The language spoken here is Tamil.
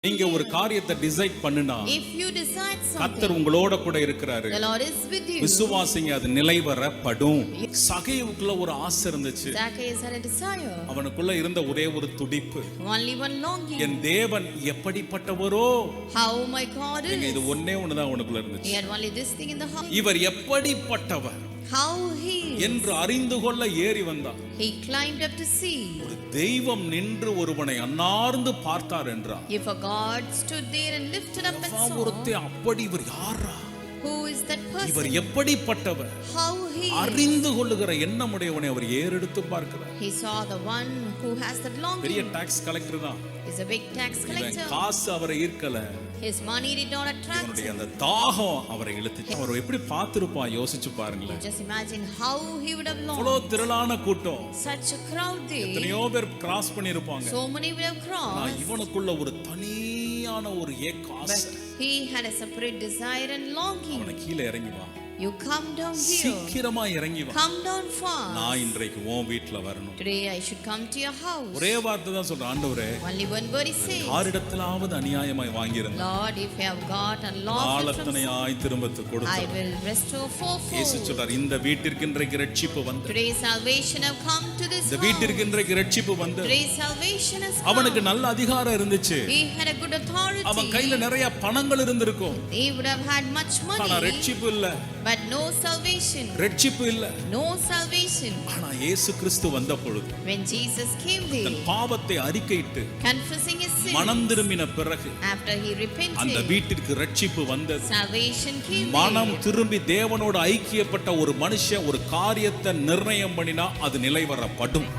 நீங்க ஒரு காரியத்தை டிசைட் பண்ணுனா If you decide கர்த்தர் something, உங்களோட கூட இருக்கிறாரு. the Lord is with you. விசுவாசிங்க, அது நிலைவரப்படும். சகேவுக்குள்ள ஒரு ஆசை இருந்துச்சு. Zacchaeus had a desire, அவனுக்குள்ள இருந்த ஒரே ஒரு துடிப்பு, only one longing. என் தேவன் எப்படிப்பட்டவரோ. How my God நீங்க is. இது ஒண்ணே ஒண்ணுதான் அவனுக்குள்ள He இருந்துச்சு. had only this thing in the heart. இவர் எப்படிப்பட்டவர் How he is. என்று அறிந்து கொள்ள ஏறி வந்தார். He climbed up to see. ஒரு தெய்வம் நின்று ஒருவனை அன்னார்ந்து பார்த்தார் என்றார். If a God stood there and lifted up and saw, ஒருத்தே அப்படி இவர் யாரா, who is that இவர் person? எப்படிப்பட்டவர் How he is. அறிந்து கொள்ளுகிற எண்ணமுடையவனை அவர் ஏறெடுத்து பார்க்கிறார். He saw the one who has that பெரிய longing. டாக்ஸ் கலெக்டர் தான். Is a big tax இவன் collector. காசு அவரை ஈர்க்கல, His money did not attract இவனுடைய him. அந்த தாகம் அவரை இழுத்துச்சு. அவர் எப்படி பார்த்திருப்பான் யோசிச்சு பாருங்களேன். Just imagine how he would have அவ்வளோ longed. திரளான கூட்டம், Such a crowd there. எத்தனையோ பேர் கிராஸ் பண்ணிருப்பாங்க. So many would have crossed. இவனுக்குள்ள ஒரு தனியான ஒரு ஏக்காசை. He had a separate desire and longing. அவனை கீழே இறங்கி வா, You come down here. சீக்கிரமா இறங்கி வா, Come down fast. நான் இன்றைக்கு உன் வீட்டுல வரணும். Today I should come to your house. ஒரே வார்த்தை தான் சொல்றேன், ஆண்டவரே Only one word he says. யாரிடத்திலாவது அநியாயமாய் வாங்கியிருந்தேன், Lord, if you have got unlawful from ஆளத்தனையாய் திரும்பத்து I கொடுத்தேன். will restore இயேசு fourfold. சொல்றார், இந்த வீட்டிற்கு இன்றைக்கு ரட்சிப்பு வந்து, Today salvation have come to this இந்த house. வீட்டிற்கு இன்றைக்கு ரட்சிப்பு வந்து. Today salvation has come. அவனுக்கு நல்ல அதிகாரம் இருந்துச்சு, He had a good authority. அவன் கையில நிறைய பணங்கள் இருந்திருக்கும். He would have had much ஆனா money, ரட்சிப்பு இல்ல, but no salvation. ரட்சிப்பு இல்ல. No salvation. ஆனா இயேசு கிறிஸ்து வந்த பொழுது When Jesus came than there, பாவத்தை அறிக்கையிட்டு confessing his sins, மனம் திரும்பின பிறகு after he அந்த repented, வீட்டிற்கு ரட்சிப்பு வந்தது. salvation came மனம் there. திரும்பி தேவனோடு ஐக்கியப்பட்ட ஒரு மனுஷன் ஒரு காரியத்தை நிர்ணயம் பண்ணினா அது நிலைவரப்படும்.